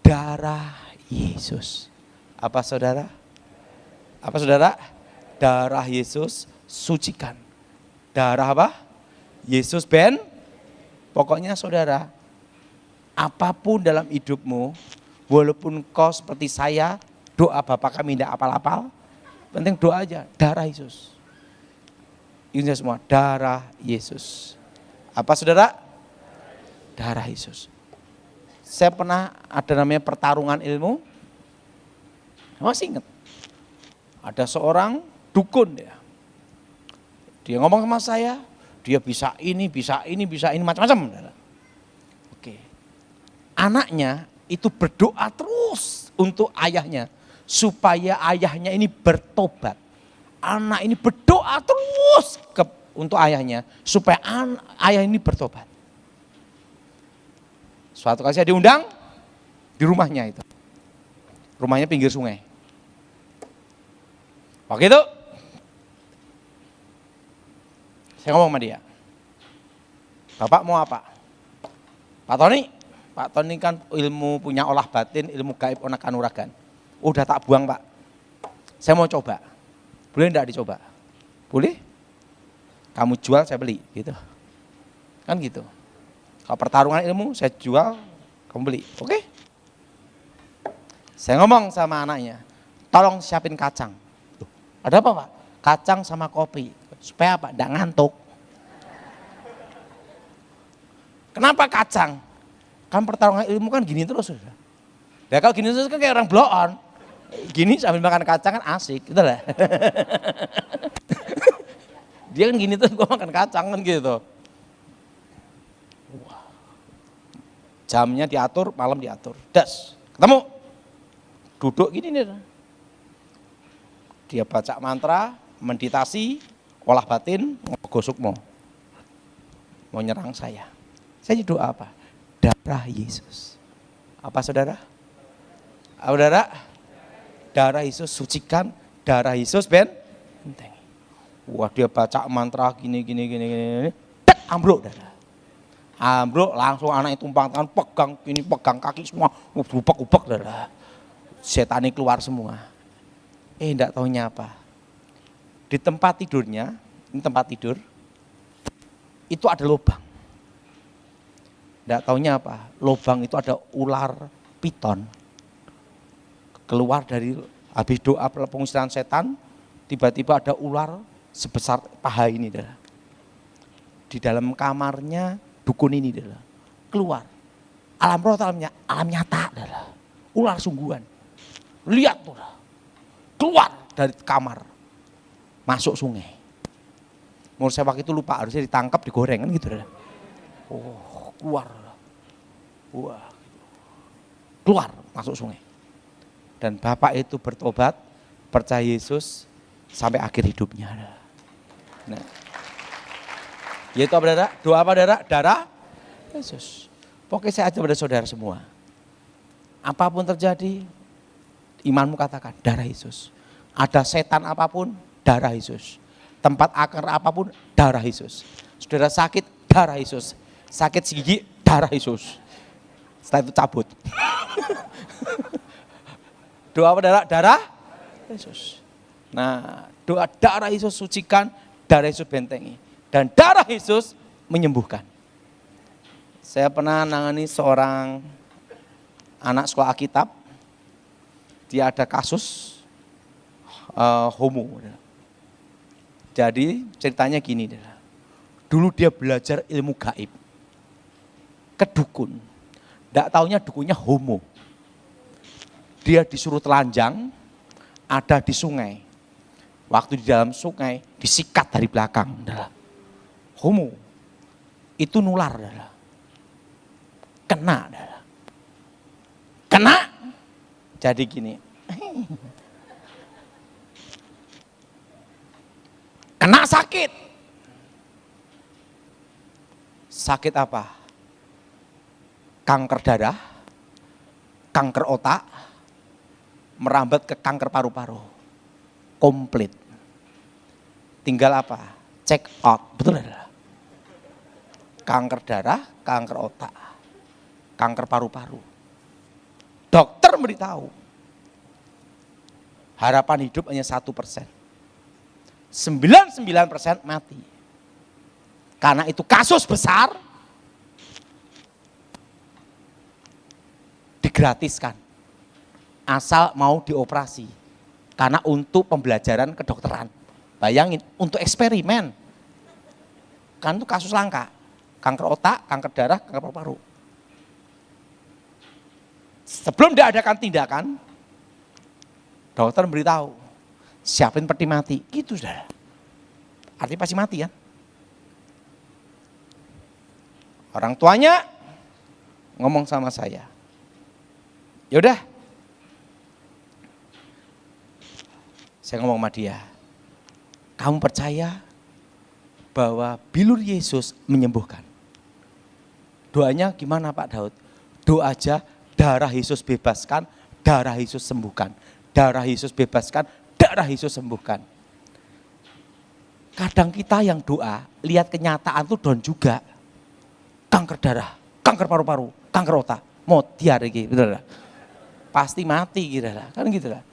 Darah Yesus. Apa saudara? Apa saudara? Darah Yesus sucikan. Darah apa? Yesus pokoknya saudara, apapun dalam hidupmu, walaupun kau seperti saya, doa Bapa kami tidak apal-apal, penting doa aja, darah Yesus. Ini semua, darah Yesus. Apa saudara? Darah Yesus. Saya pernah ada namanya pertarungan ilmu, masih ingat. Ada seorang dukun dia ngomong sama saya, dia bisa ini, macam-macam. Oke. Anaknya itu berdoa terus untuk ayahnya, supaya ayahnya ini bertobat. Anak ini berdoa terus untuk ayahnya, supaya ayah ini bertobat. Suatu kali saya diundang di rumahnya itu. Rumahnya pinggir sungai. Waktu itu, saya ngomong sama dia, Bapak mau apa? Pak Tony kan ilmu punya olah batin, ilmu gaib, onak kanuragan. Udah tak buang Pak, saya mau coba, boleh enggak dicoba? Boleh? Kamu jual, saya beli, gitu. Kan gitu. Kalau pertarungan ilmu, saya jual, kamu beli, oke? Saya ngomong sama anaknya, tolong siapin kacang. Loh, ada apa Pak? Kacang sama kopi, supaya apa? Enggak ngantuk. Kenapa kacang? Kan pertarungan ilmu kan gini terus. Ya kalau gini terus kan kayak orang blow on. Gini sambil makan kacang kan asik, gitu lah. Dia kan gini terus, gua makan kacang kan gitu. Jamnya diatur, malam diatur. Das, ketemu. Duduk gini nih. Dia baca mantra, meditasi, olah batin, gosok mau nyerang saya. Saya doa apa? Darah Yesus. Apa saudara? Apa saudara? Darah Yesus sucikan, darah Yesus benteng. Wah dia baca mantra gini, tek ambruk darah. Ambruk langsung anak itu tumpang tangan, pegang gini, pegang kaki semua, ubek-ubek darah. Setani keluar semua. Enggak taunya apa? Di tempat tidurnya, ini tempat tidur, itu ada lubang. Enggak taunya apa? Lubang itu ada ular piton. Keluar dari habis doa pengusiran setan, tiba-tiba ada ular sebesar paha ini. Di dalam kamarnya dukun ini. Keluar. Alam roh, alam nyata. Ular sungguhan. Lihat tuh. Keluar dari kamar. Masuk sungai. Menurut saya waktu itu lupa, harusnya ditangkap, digoreng kan gitu. Oh, keluar. Wah. Keluar, masuk sungai. Dan bapak itu bertobat, percaya Yesus sampai akhir hidupnya. Nah, yaitu apa saudara? Doa apa saudara? Darah Yesus. Pokoknya saya ajak pada saudara semua. Apapun terjadi, imanmu katakan darah Yesus. Ada setan apapun, darah Yesus. Tempat akar apapun, darah Yesus. Saudara sakit, darah Yesus. Sakit gigi, darah Yesus. Setelah itu cabut. Doa apa darah? Darah Yesus. Nah, doa darah Yesus sucikan, darah Yesus bentengi. Dan darah Yesus menyembuhkan. Saya pernah nangani seorang anak sekolah Alkitab. Dia ada kasus homo. Jadi ceritanya gini. Dulu dia belajar ilmu gaib. Ke dukun. Nggak taunya dukunnya homo. Dia disuruh telanjang, ada di sungai. Waktu di dalam sungai, disikat dari belakang. Homo, itu nular. Kena. Kena, jadi gini. Kena sakit. Sakit apa? Kanker darah, kanker otak, merambat ke kanker paru-paru. Komplit. Tinggal apa? Check out. Betul ya? Kanker darah, kanker otak, kanker paru-paru. Dokter memberitahu. Harapan hidup hanya 1%. 99% mati. Karena itu kasus besar. Digratiskan. Asal mau dioperasi. Karena untuk pembelajaran kedokteran. Bayangin, untuk eksperimen. Kan itu kasus langka. Kanker otak, kanker darah, kanker paru-paru. Sebelum diadakan tindakan, dokter memberitahu, siapin peti mati. Gitu sudah. Artinya pasti mati ya. Orang tuanya ngomong sama saya. Yaudah, saya ngomong sama dia, kamu percaya bahwa bilur Yesus menyembuhkan? Doanya gimana Pak Daud? Doa aja, darah Yesus bebaskan, darah Yesus sembuhkan. Darah Yesus bebaskan, darah Yesus sembuhkan. Kadang kita yang doa, lihat kenyataan tuh down juga. Kanker darah, kanker paru-paru, kanker otak, mau diare iki, betul lah. Pasti mati kira lah, kan gitu lah.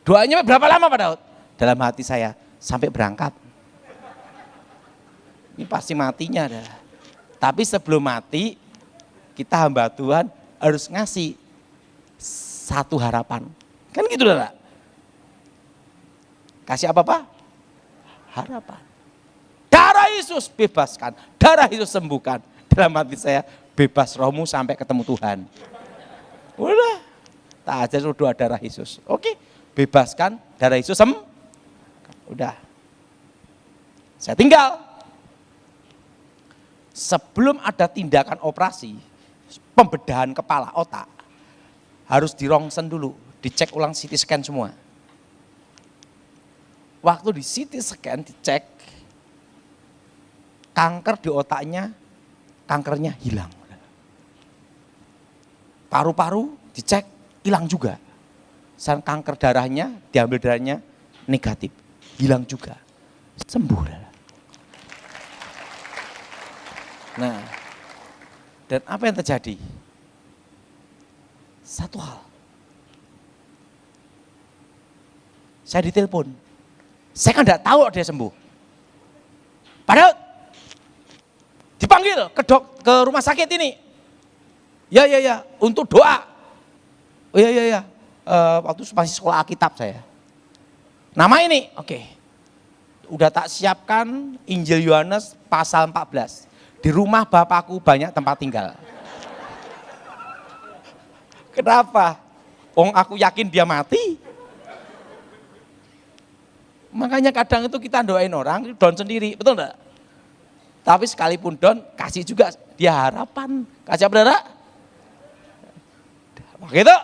Doanya berapa lama Pak Daud? Dalam hati saya, sampai berangkat. Ini pasti matinya adalah. Tapi sebelum mati, kita hamba Tuhan harus ngasih satu harapan. Kan gitu lah. Kasih apa Pak? Harapan. Darah Yesus bebaskan, darah Yesus sembuhkan. Dalam hati saya, bebas rohmu sampai ketemu Tuhan. Udah, tak aja doa darah Yesus. Oke, bebaskan darah Yesus udah. Saya tinggal. Sebelum ada tindakan operasi, pembedahan kepala otak, harus dirongsen dulu, dicek ulang CT scan semua. Waktu di CT scan dicek, kanker di otaknya, kankernya hilang. Paru-paru dicek, hilang juga. Dan kanker darahnya, diambil darahnya negatif, hilang juga. Sembuh. Nah, dan apa yang terjadi? Satu hal. Saya ditelepon. Saya kan enggak tahu dia sembuh. Padahal dipanggil ke rumah sakit ini. Ya, untuk doa. Oh ya. Waktu masih sekolah Alkitab saya. Nama ini, oke. Udah tak siapkan Injil Yohanes pasal 14. Di rumah Bapakku banyak tempat tinggal. Kenapa? Aku yakin dia mati. Makanya kadang itu kita doain orang, down sendiri, betul enggak? Tapi sekalipun down, kasih juga dia harapan. Kasih apa saudara? Begitu.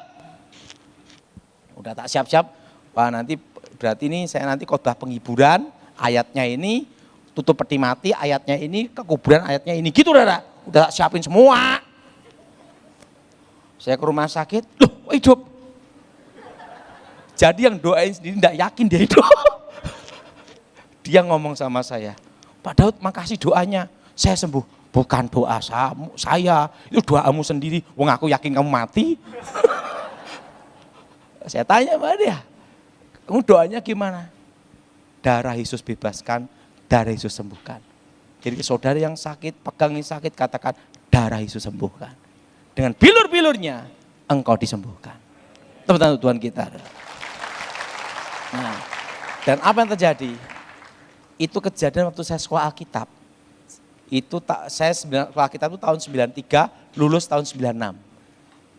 Udah tak siap-siap, wah nanti berarti ini saya nanti khotbah penghiburan, ayatnya ini, tutup peti mati, ayatnya ini, kekuburan ayatnya ini, gitu saudara. Udah tak siapin semua. Saya ke rumah sakit, loh hidup. Jadi yang doain sendiri enggak yakin dia hidup. Dia ngomong sama saya, Pak Daud makasih doanya, saya sembuh. Bukan doa saya, itu doamu sendiri, wong aku yakin kamu mati. Saya tanya sama dia, kamu doanya gimana? Darah Yesus bebaskan, darah Yesus sembuhkan. Jadi saudara yang sakit, pegang yang sakit, katakan darah Yesus sembuhkan. Dengan bilur-bilurnya, engkau disembuhkan. Teman-teman Tuhan kita. Nah, dan apa yang terjadi? Itu kejadian waktu saya sekolah Alkitab. Itu saya sekolah Alkitab itu tahun 93, lulus tahun 96.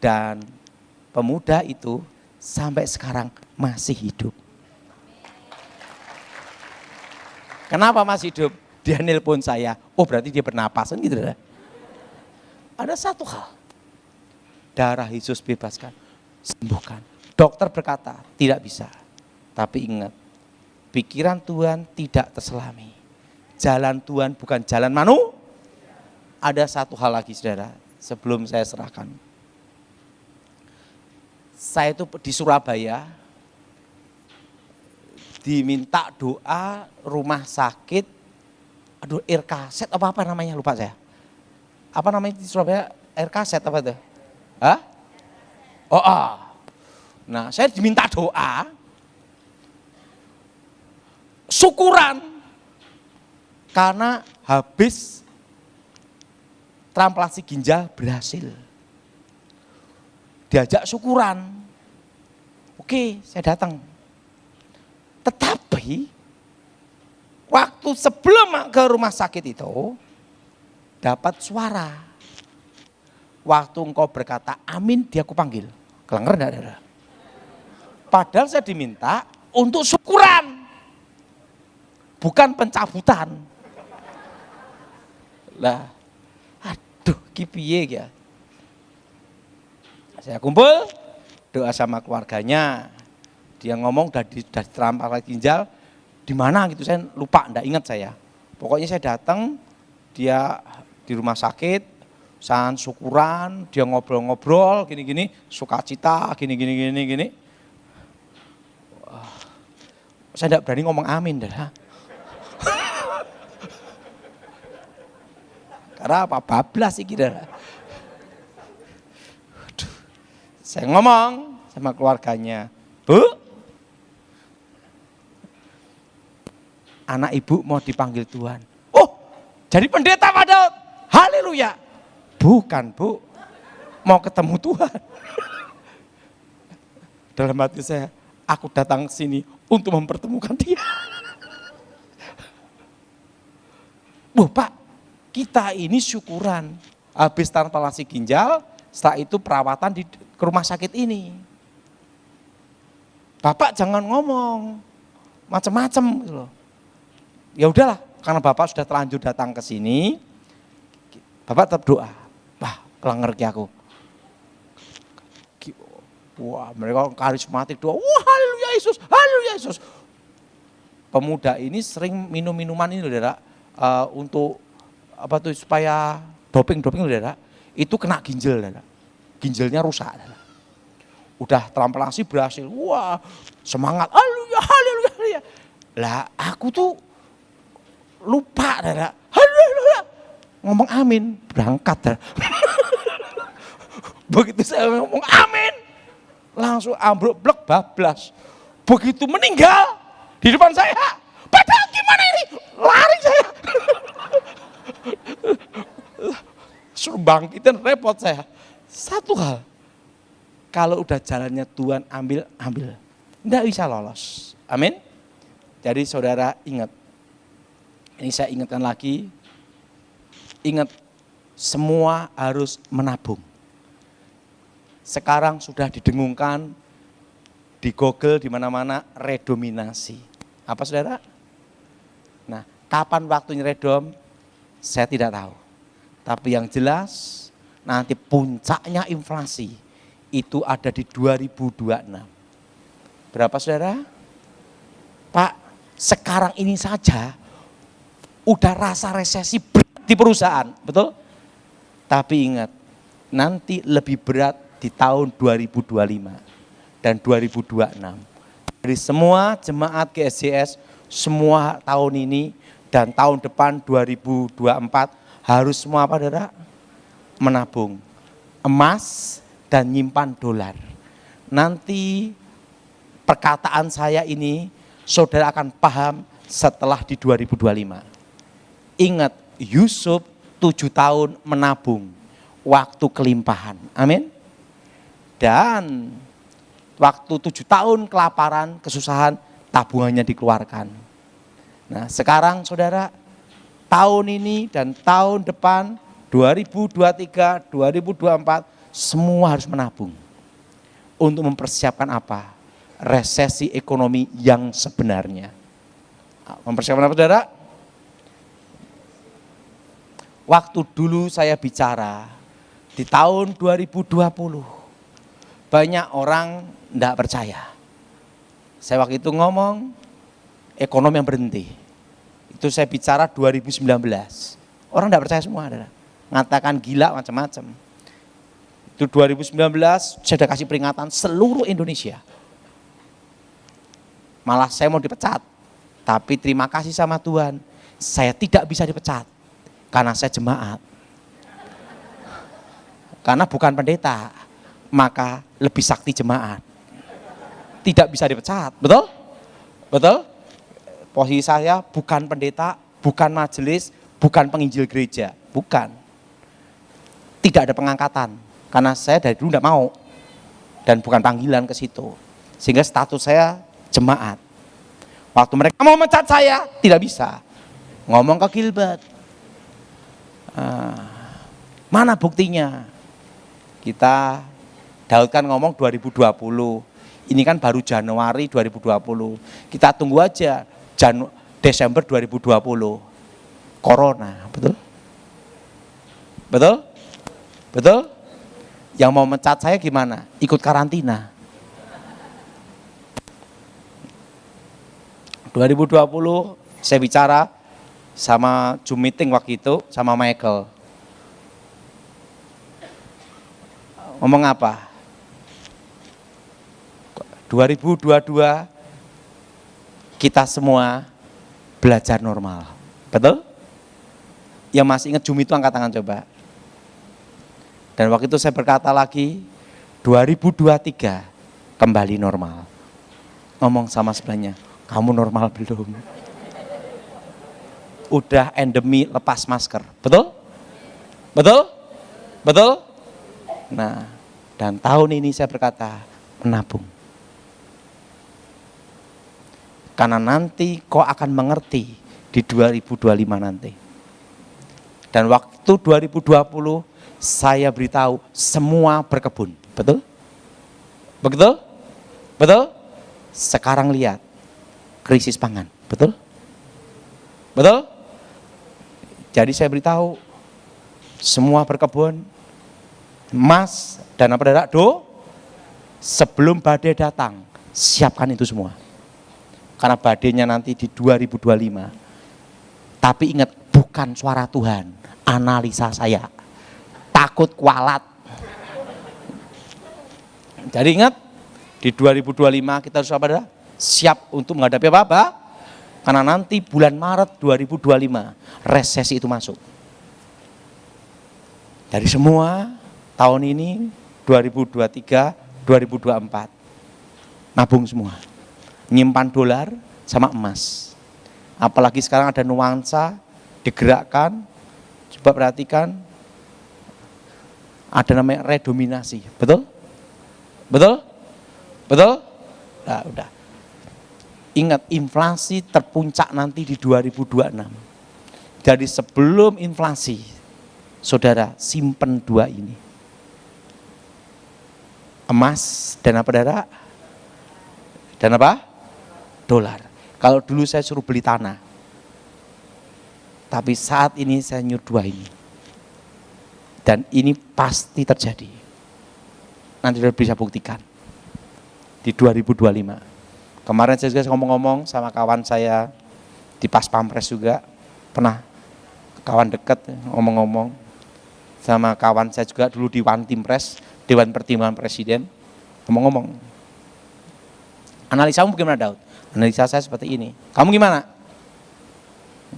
Dan pemuda itu sampai sekarang masih hidup. Kenapa masih hidup? Dia nelpon saya, oh berarti dia bernapas kan gitu. Ada satu hal, darah Yesus bebaskan, sembuhkan. Dokter berkata tidak bisa, tapi ingat, pikiran Tuhan tidak terselami. Jalan Tuhan bukan jalan manusia. Ada satu hal lagi saudara, sebelum saya serahkan. Saya itu di Surabaya, diminta doa rumah sakit, aduh RKZ apa namanya lupa saya. Apa namanya di Surabaya, RKZ apa itu? Hah? Oh. Nah saya diminta doa, syukuran karena habis transplantasi ginjal berhasil. Diajak syukuran. Oke, saya datang. Tetapi waktu sebelum ke rumah sakit itu dapat suara. Waktu engkau berkata amin, dia aku panggil. Kelengar enggak ada? Padahal saya diminta untuk syukuran. Bukan pencabutan. Lah, aduh kipiye ya. Saya kumpul, doa sama keluarganya. Dia ngomong dari terampal ginjal, di mana gitu saya lupa, enggak ingat saya. Pokoknya saya datang, dia di rumah sakit, saya syukuran, dia ngobrol-ngobrol, gini-gini, sukacita, gini. Saya enggak berani ngomong amin dah. bicara apa bablas sih kira. Saya ngomong sama keluarganya, Bu, anak ibu mau dipanggil Tuhan. Oh, jadi pendeta Pak Daud. Haleluya. Bukan, Bu, mau ketemu Tuhan. Dalam hati saya, aku datang ke sini untuk mempertemukan dia. Pak, kita ini syukuran. Habis transplantasi ginjal, setelah itu perawatan ke rumah sakit ini. Bapak jangan ngomong macam-macam gitu loh. Ya udahlah, karena Bapak sudah terlanjur datang ke sini, Bapak tetap doa. Wah, kelenger ki aku. Wah, mereka karismatik doa. Wah, haleluya Yesus, haleluya Yesus. Pemuda ini sering minum minuman ini loh, Saudara. Untuk apa tuh supaya doping Saudara. Itu kena ginjal, Saudara. Ginjalnya rusak, Saudara. Udah transplantasi berhasil. Wah, semangat. Haleluya, haleluya, haleluya. Lah, aku tuh lupa, Saudara. Haleluya. Ngomong amin, berangkat, Saudara. Begitu saya ngomong amin, langsung ambruk blek bablas. Begitu meninggal di depan saya, padahal gimana ini? Lari saya. Suruh bangkitin repot saya. Satu hal, kalau udah jalannya Tuhan ambil. Nggak bisa lolos. Amin. Jadi saudara ingat, ini saya ingatkan lagi, ingat semua harus menabung. Sekarang sudah didengungkan di Google di mana-mana redominasi. Apa saudara? Nah, kapan waktunya redom? Saya tidak tahu. Tapi yang jelas nanti puncaknya inflasi itu ada di 2026. Berapa saudara? Pak, sekarang ini saja udah rasa resesi berat di perusahaan, betul? Tapi ingat, nanti lebih berat di tahun 2025 dan 2026. Dari semua jemaat GSJS, semua tahun ini dan tahun depan 2024 harus semua apa saudara? Menabung emas dan nyimpan dolar. Nanti perkataan saya ini saudara akan paham setelah di 2025. Ingat, Yusuf 7 tahun menabung, waktu kelimpahan. Amin. Dan waktu 7 tahun kelaparan, kesusahan, tabungannya dikeluarkan. Nah sekarang saudara, tahun ini dan tahun depan 2023, 2024 semua harus menabung. Untuk mempersiapkan apa? Resesi ekonomi yang sebenarnya. Mempersiapkan apa saudara? Waktu dulu saya bicara di tahun 2020. Banyak orang tidak percaya. Saya waktu itu ngomong, ekonomi yang berhenti. Itu saya bicara 2019. Orang tidak percaya semua. Ngatakan gila macam-macam. Itu 2019, saya sudah kasih peringatan seluruh Indonesia. Malah saya mau dipecat. Tapi terima kasih sama Tuhan, saya tidak bisa dipecat. Karena saya jemaat. Karena bukan pendeta. Maka lebih sakti jemaat. Tidak bisa dipecat, betul? Betul? Posisi saya bukan pendeta, bukan majelis, bukan penginjil gereja, bukan. Tidak ada pengangkatan, karena saya dari dulu tidak mau. Dan bukan panggilan ke situ. Sehingga status saya jemaat. Waktu mereka mau mecat saya, tidak bisa. Ngomong ke Gilbert. Mana buktinya? Daud kan ngomong 2020, ini kan baru Januari 2020, kita tunggu aja Desember 2020, Corona, betul? Betul? Betul? Yang mau mencat saya gimana? Ikut karantina. 2020 saya bicara sama Zoom meeting waktu itu sama Michael. Ngomong apa? 2022 kita semua belajar normal. Betul? Yang masih ingat Jumi itu angkat tangan coba. Dan waktu itu saya berkata lagi, 2023 kembali normal. Ngomong sama sebelahnya, kamu normal belum? Udah endemi lepas masker, betul? Betul? Betul? Nah, dan tahun ini saya berkata, menabung. Karena nanti kau akan mengerti di 2025 nanti. Dan waktu 2020 saya beritahu semua berkebun, betul? Betul? Betul? Sekarang lihat krisis pangan, betul? Betul? Jadi saya beritahu semua berkebun, emas dan apa daerah sebelum badai datang, siapkan itu semua. Karena badainya nanti di 2025. Tapi ingat, bukan suara Tuhan, analisa saya. Takut kualat. Jadi ingat, di 2025 kita harus apa? Siap untuk menghadapi apa? Karena nanti bulan Maret 2025 resesi itu masuk. Dari semua tahun ini 2023, 2024 nabung semua. Nyimpan dolar sama emas. Apalagi sekarang ada nuansa digerakkan. Coba perhatikan, ada namanya redominasi, betul? Betul? Betul? Nah, udah. Ingat, inflasi terpuncak nanti di 2026. Jadi sebelum inflasi, saudara simpen dua ini. Emas dan apa saudara? Dan apa? Dolar. Kalau dulu saya suruh beli tanah. Tapi saat ini saya nyuruh dua ini. Dan ini pasti terjadi. Nanti sudah bisa buktikan. Di 2025. Kemarin saya juga ngomong-ngomong sama kawan saya di Pas Pampres juga. Pernah kawan dekat ngomong-ngomong. Sama kawan saya juga dulu di Wantimpres, Dewan Pertimbangan Presiden. Ngomong-ngomong. Analisamu gimana, Daud? Analisa saya seperti ini. Kamu gimana?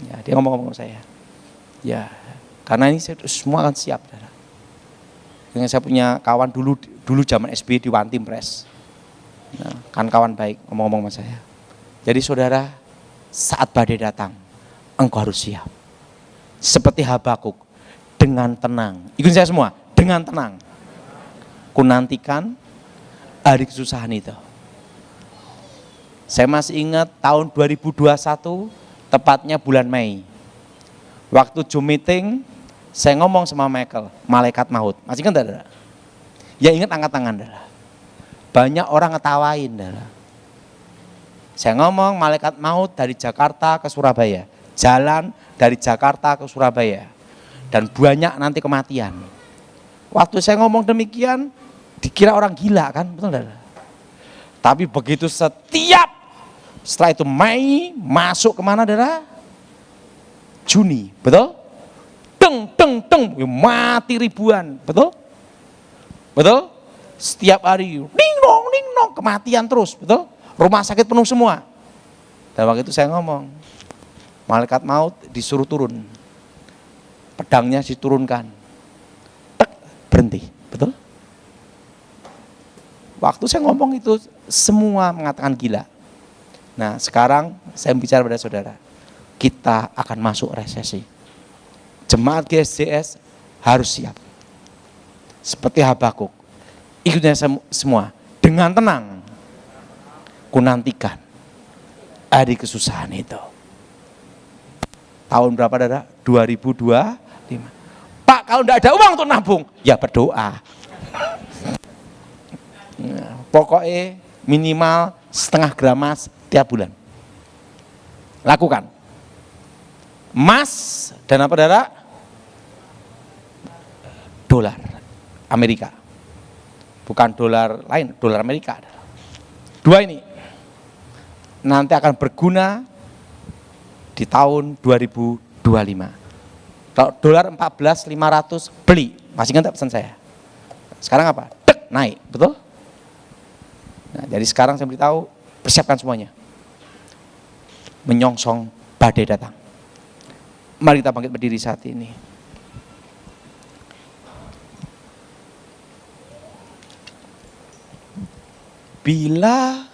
Ya, dia ngomong-ngomong saya. Ya, karena ini semua akan siap. Dengan saya punya kawan dulu zaman SBY di Wantimpres. Nah, kan kawan baik ngomong-ngomong sama saya. Jadi saudara, saat badai datang, engkau harus siap. Seperti Habakuk, dengan tenang. Ikutin saya semua, dengan tenang. Ku nantikan hari kesusahan itu. Saya masih ingat tahun 2021, tepatnya bulan Mei. Waktu Zoom meeting, saya ngomong sama Michael, malaikat maut. Masih ingat enggak? Ya ingat, angkat tangan. Banyak orang ngetawain. Saya ngomong malaikat maut dari Jakarta ke Surabaya. Jalan dari Jakarta ke Surabaya. Dan banyak nanti kematian. Waktu saya ngomong demikian, dikira orang gila kan? Betul enggak? Tapi begitu setelah itu Mei, masuk kemana saudara? Juni, betul? Teng, mati ribuan, betul? Betul? Setiap hari, ding dong, kematian terus, betul? Rumah sakit penuh semua. Dan waktu itu saya ngomong, malaikat maut disuruh turun. Pedangnya diturunkan. Tek, berhenti, betul? Waktu saya ngomong itu, semua mengatakan gila. Nah, sekarang saya bicara pada saudara, kita akan masuk resesi. Jemaat GSJS harus siap. Seperti Habakuk, ikutnya semua dengan tenang. Ku nantikan hari kesusahan itu. Tahun berapa saudara? 2025. Pak, kalau enggak ada uang untuk nabung, ya berdoa. Nah, pokoknya minimal setengah gramas tiap bulan. Lakukan. Emas dan apa saudara? Dolar Amerika. Bukan dolar lain, dolar Amerika. Dua ini nanti akan berguna di tahun 2025. Kalau dolar 14.500 beli, masih ingat pesan saya? Sekarang apa? Dek, naik, betul? Nah, jadi sekarang saya beritahu, persiapkan semuanya. Menyongsong badai datang. Mari kita bangkit berdiri saat ini. Bila